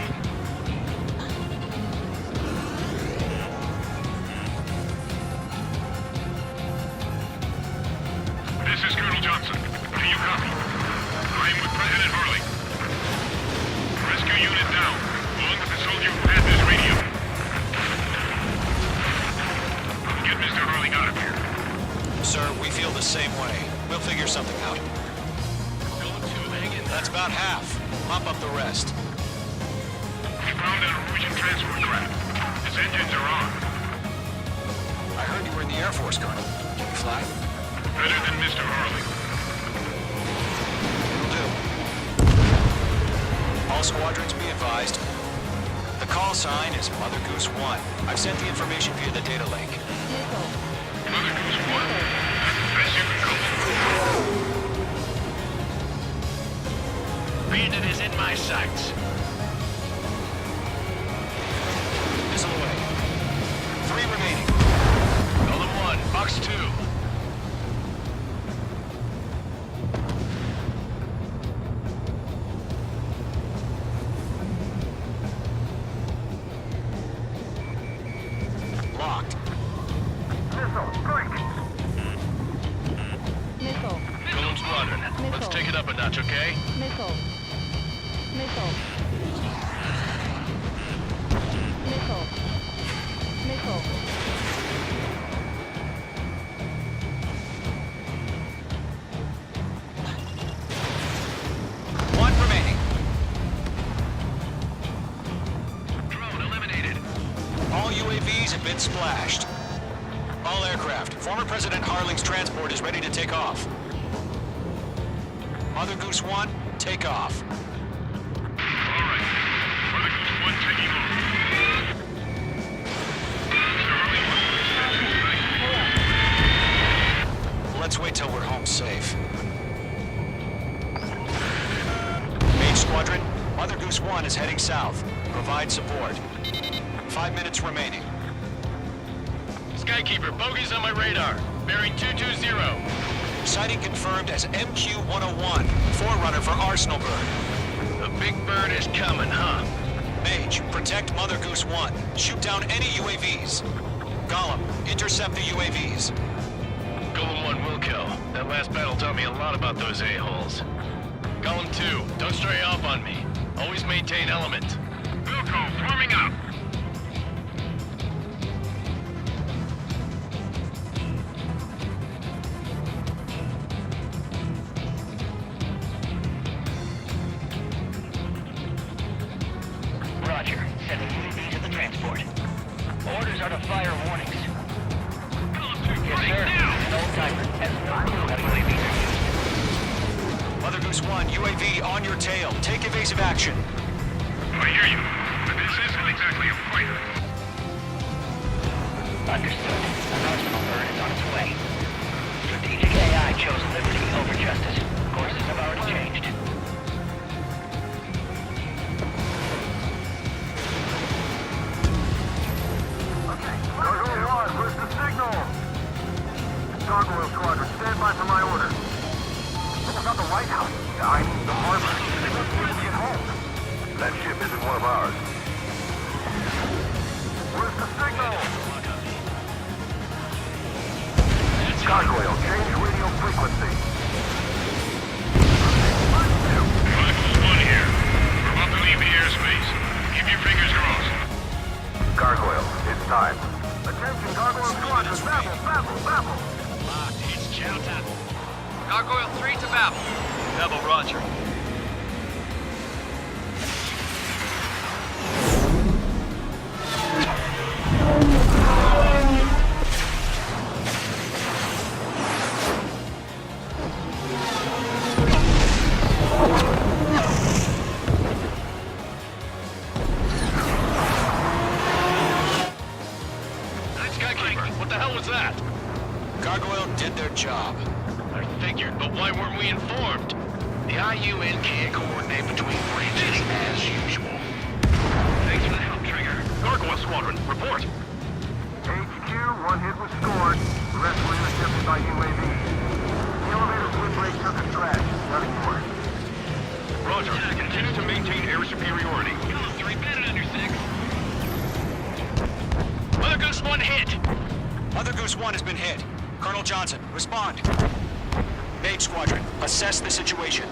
This is Colonel Johnson. Do you copy? I'm with President Harley. Rescue unit down, along with the soldier who had this radio. Get Mr. Harley out of here. Sir, we feel the same way. We'll figure something out. Going to hang in there. That's about half. Mop up the rest. We found an Norwegian transport craft. Its engines are on. I heard you were in the Air Force, Colonel. Can you fly? Better than Mr. Harley. Will do. All squadrons be advised. The call sign is Mother Goose 1. I've sent the information via the data link. Missile. Mother Goose 1. That's the best you can go. Bandit is in my sights. Missile away. 3 remaining. Golden 1, Fox 2. Locked. Missile, break! Missile. Golden Squadron, let's take it up a notch, okay? Missile. Missile. Missile. Missile. One remaining. Drone eliminated. All UAVs have been splashed. All aircraft. Former President Harling's transport is ready to take off. Mother Goose 1, take off. All right. Mother Goose 1 taking off. Mr. Harley, heading south. Provide support. 5 minutes remaining. Skykeeper, bogey's on my radar. Bearing 220. Sighting confirmed as MQ-101, forerunner for Arsenal Bird. The big bird is coming, huh? Mage, protect Mother Goose 1. Shoot down any UAVs. Gollum, intercept the UAVs. Golem 1 will kill. That last battle taught me a lot about those a-holes. Golem 2, don't stray off on me. Always maintain element. Wilco, forming up. Roger. Sending UAV to the transport. Orders are to fire warnings. Yes, sir. An old timer has no clue how UAVs are used. Mother Goose 1, UAV on your tail. Take evasive action. I hear you, but this isn't exactly a fighter. Understood. An Arsenal bird is on its way. Strategic AI chose liberty over justice. Courses have already changed. Gargoyle 1, where's the signal? Gargoyle Squadron, stand by for my order. What about the White House? I mean, the harbor. They must be able to get home. That ship isn't one of ours. Where's the signal? Gargoyle, change radio frequency. Rifles 1 here. We're about to leave the airspace. Keep your fingers crossed. Gargoyle, it's time. Attention, Gargoyle Squadron, babble. It's chow time. Gargoyle 3 to Babel. Babel, roger. Skykeeper, what the hell was that? Gargoyle did their job. I figured, but why weren't we informed? The IUN can't coordinate between branches as usual. Thanks for the help, Trigger. Gargoyle Squadron, report. HQ, 1 hit was scored. The rest were intercepted by UAV. The elevator's windbreak took a crash. Nothing more. Roger. Continue to maintain air superiority. Golem 3, batted under 6. Mother Goose 1 hit. Mother Goose 1 has been hit. Colonel Johnson, respond. Mage Squadron, assess the situation.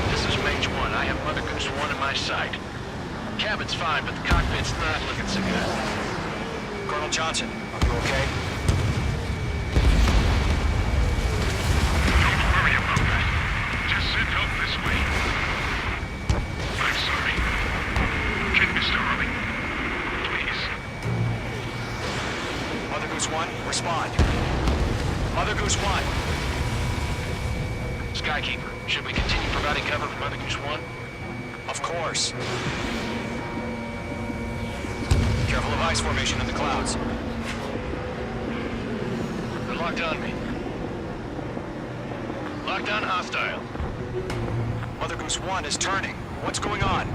This is Mage 1. I have Mother Goose 1 in my sight. Cabin's fine, but the cockpit's not looking so good. Colonel Johnson, are you okay? Don't worry about that. Just send help this way. I'm sorry. Get Mr. Harley. Please. Mother Goose 1, respond. Mother Goose 1. Skykeeper, should we continue providing cover for Mother Goose 1? Of course. Careful of ice formation in the clouds. They're locked on me. Lockdown hostile. Mother Goose 1 is turning. What's going on?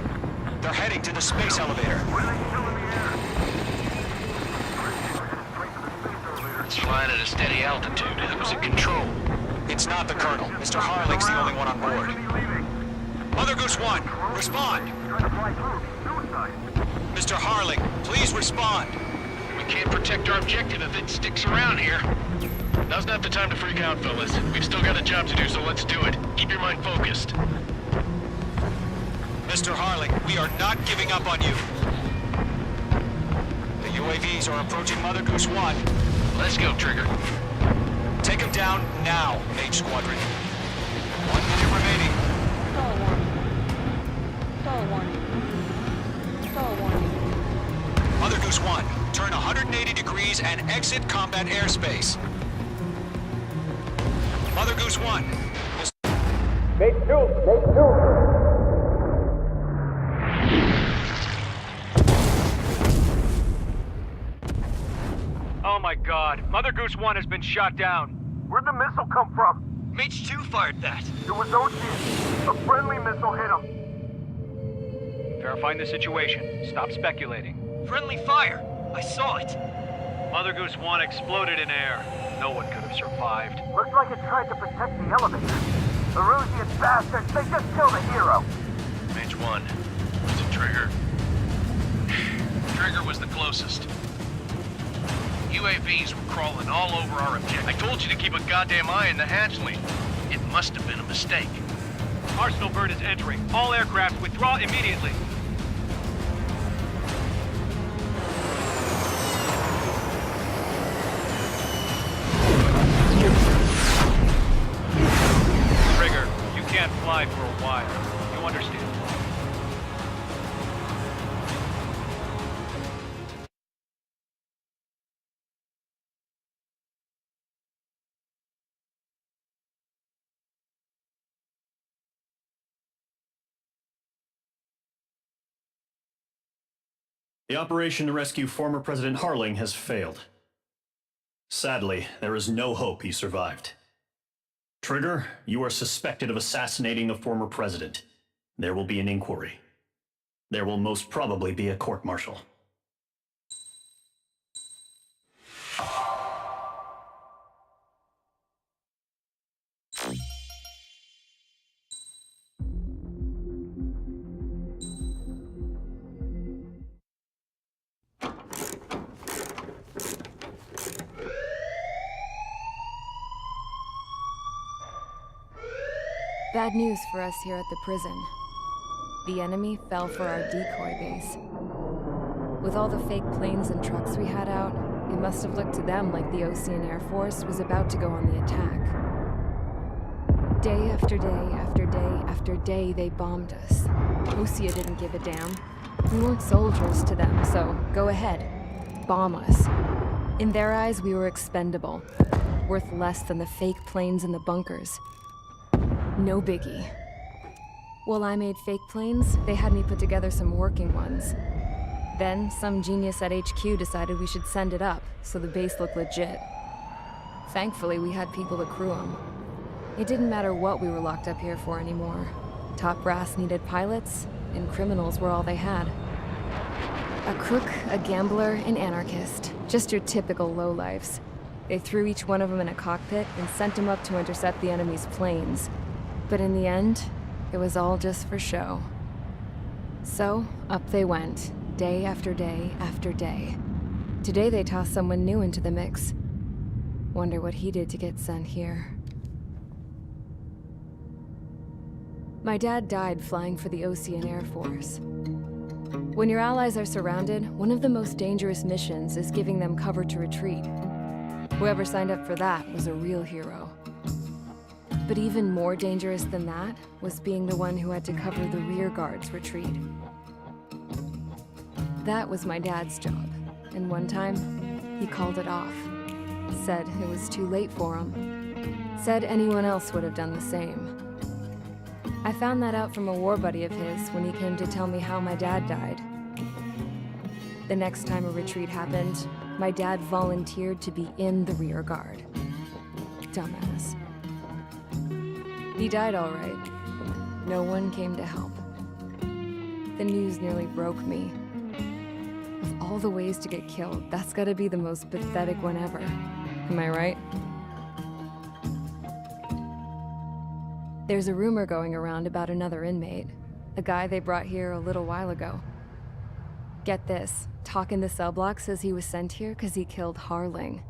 They're heading to the space elevator. Where are they still in the air? It's flying at a steady altitude. Who's in control? It's not the Colonel. Mr. Harling's the only one on board. Mother Goose 1, respond. Trying to fly through. Suicide. Mr. Harling, please respond. We can't protect our objective if it sticks around here. Now's not the time to freak out, fellas. We've still got a job to do, so let's do it. Keep your mind focused. Mr. Harling, we are not giving up on you. The UAVs are approaching Mother Goose 1. Let's go, Trigger. Take him down now, Mage Squadron. 1 minute remaining. Stall warning. Stall warning. Mother Goose 1, turn 180 degrees and exit combat airspace. Mother Goose 1. Oh my god, Mother Goose 1 has been shot down. Where'd the missile come from? Mage 2 fired that. It was Ocean. A friendly missile hit him. Verifying the situation. Stop speculating. Friendly fire! I saw it! Mother Goose 1 exploded in air. No one could have survived. Looks like it tried to protect the elevator. Erusian bastards, they just killed a hero. Mage 1. Was it Trigger? Trigger was the closest. UAVs were crawling all over our objective. I told you to keep a goddamn eye in the hatchling. It must have been a mistake. Arsenal bird is entering. All aircraft withdraw immediately. Trigger, you can't fly for a while. You understand? The operation to rescue former President Harling has failed. Sadly, there is no hope he survived. Trigger, you are suspected of assassinating the former president. There will be an inquiry. There will most probably be a court-martial. Bad news for us here at the prison. The enemy fell for our decoy base. With all the fake planes and trucks we had out, it must have looked to them like the Ocean Air Force was about to go on the attack. Day after day after day after day, they bombed us. Osea didn't give a damn. We weren't soldiers to them, so go ahead. Bomb us. In their eyes, we were expendable. Worth less than the fake planes in the bunkers. No biggie. While I made fake planes, they had me put together some working ones. Then, some genius at HQ decided we should send it up, so the base looked legit. Thankfully, we had people to crew them. It didn't matter what we were locked up here for anymore. Top brass needed pilots, and criminals were all they had. A crook, a gambler, an anarchist. Just your typical lowlifes. They threw each one of them in a cockpit and sent them up to intercept the enemy's planes. But in the end, it was all just for show. So, up they went, day after day after day. Today they tossed someone new into the mix. Wonder what he did to get sent here. My dad died flying for the Ocean Air Force. When your allies are surrounded, one of the most dangerous missions is giving them cover to retreat. Whoever signed up for that was a real hero. But even more dangerous than that was being the one who had to cover the rear guard's retreat. That was my dad's job, and one time, he called it off. Said it was too late for him. Said anyone else would have done the same. I found that out from a war buddy of his when he came to tell me how my dad died. The next time a retreat happened, my dad volunteered to be in the rear guard. Dumbass. He died all right. No one came to help. The news nearly broke me. Of all the ways to get killed, that's gotta be the most pathetic one ever. Am I right? There's a rumor going around about another inmate. A guy they brought here a little while ago. Get this, talk in the cell block says he was sent here because he killed Harling,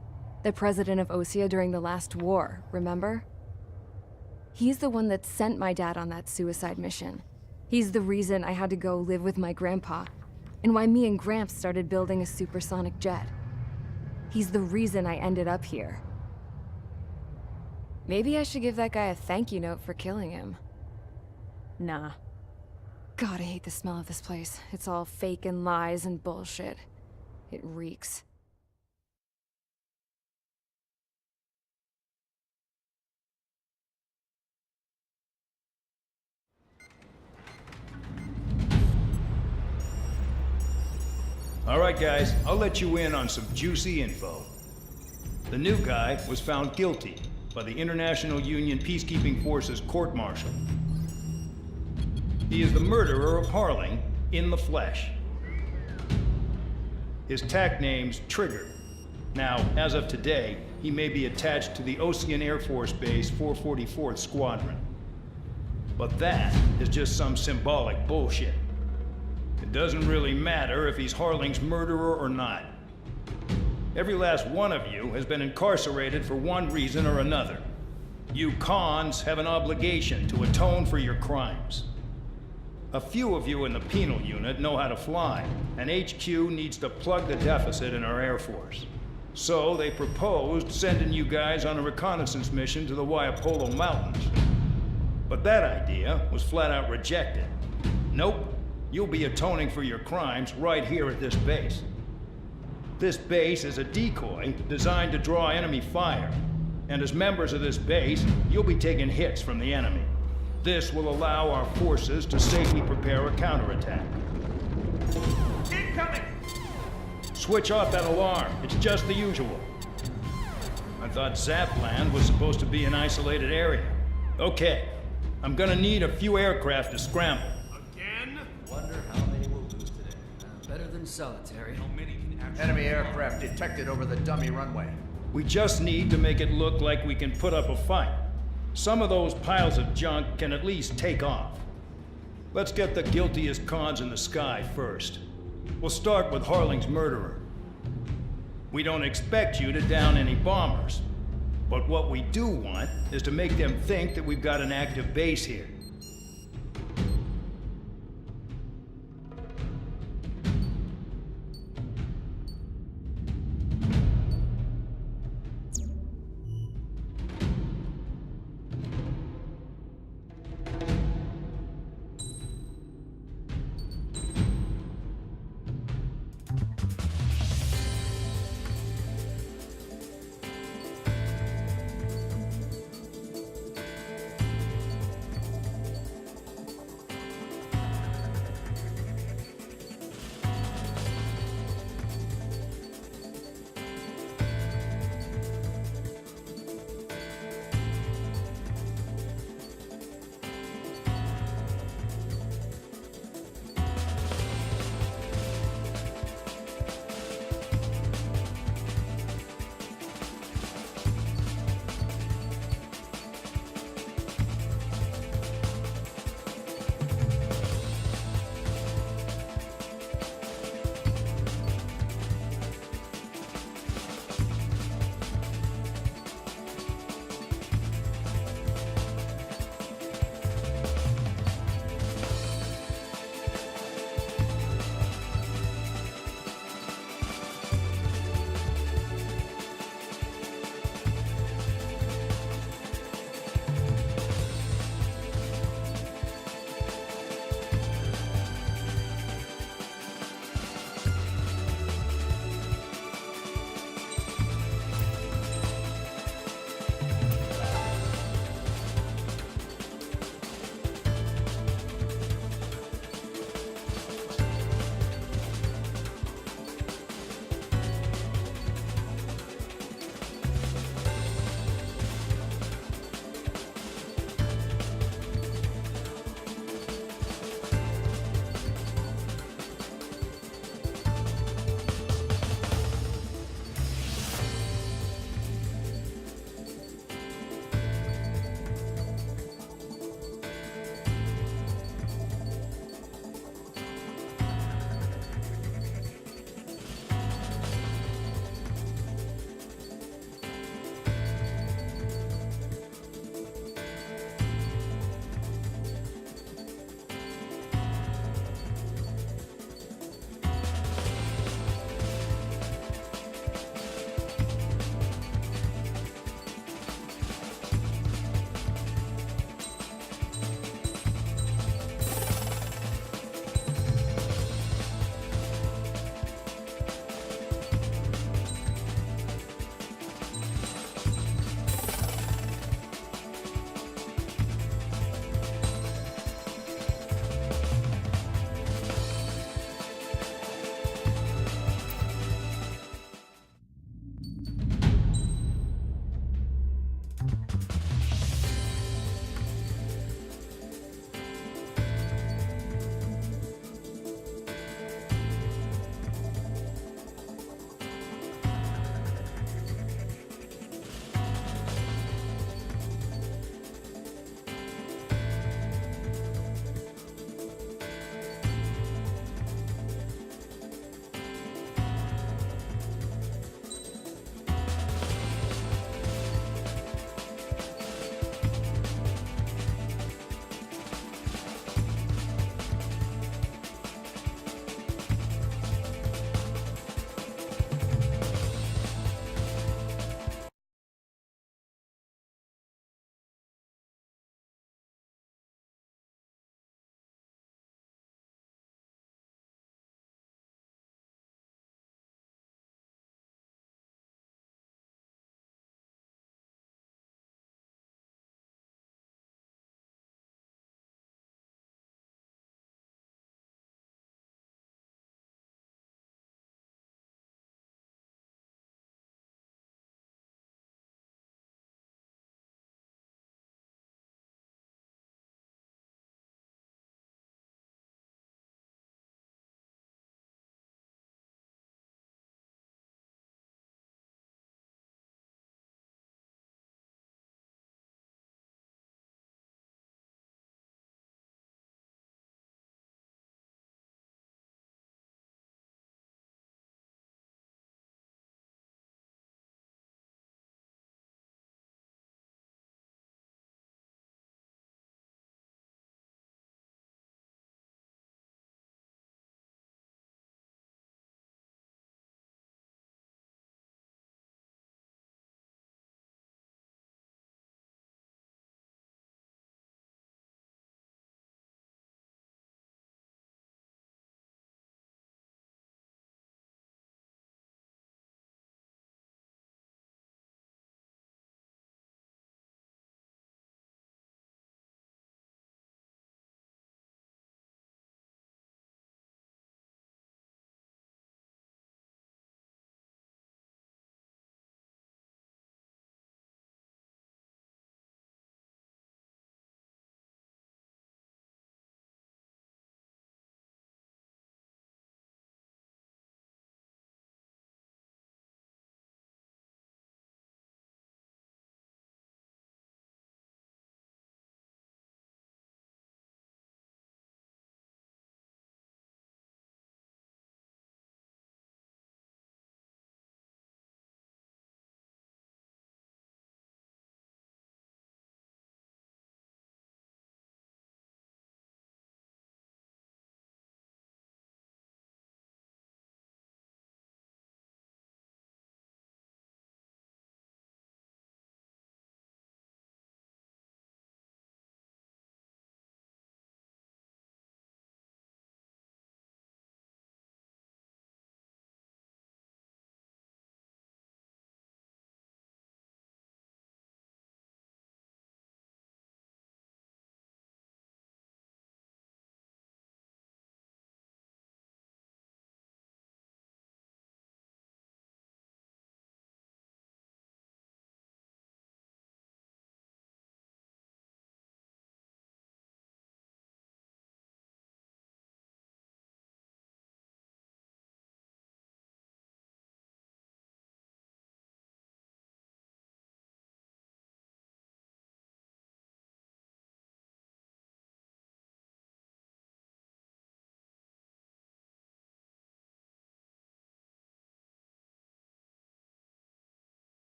the president of Osea during the last war, remember? He's the one that sent my dad on that suicide mission. He's the reason I had to go live with my grandpa, and why me and Gramps started building a supersonic jet. He's the reason I ended up here. Maybe I should give that guy a thank you note for killing him. Nah. God, I hate the smell of this place. It's all fake and lies and bullshit. It reeks. All right, guys, I'll let you in on some juicy info. The new guy was found guilty by the International Union Peacekeeping Forces court-martial. He is the murderer of Harling in the flesh. His TAC name's Trigger. Now, as of today, he may be attached to the Ocean Air Force Base 444th Squadron. But that is just some symbolic bullshit. It doesn't really matter if he's Harling's murderer or not. Every last one of you has been incarcerated for one reason or another. You cons have an obligation to atone for your crimes. A few of you in the penal unit know how to fly, and HQ needs to plug the deficit in our Air Force. So they proposed sending you guys on a reconnaissance mission to the Waiapolo Mountains. But that idea was flat out rejected. Nope, you'll be atoning for your crimes right here at this base. This base is a decoy designed to draw enemy fire, and as members of this base, you'll be taking hits from the enemy. This will allow our forces to safely prepare a counterattack. Incoming! Switch off that alarm. It's just the usual. I thought Zapland was supposed to be an isolated area. Okay, I'm gonna need a few aircraft to scramble. Again? Wonder how many we'll lose today. Better than solitary. How many can actually... Enemy aircraft detected over the dummy runway. We just need to make it look like we can put up a fight. Some of those piles of junk can at least take off. Let's get the guiltiest cons in the sky first. We'll start with Harling's murderer. We don't expect you to down any bombers, but what we do want is to make them think that we've got an active base here.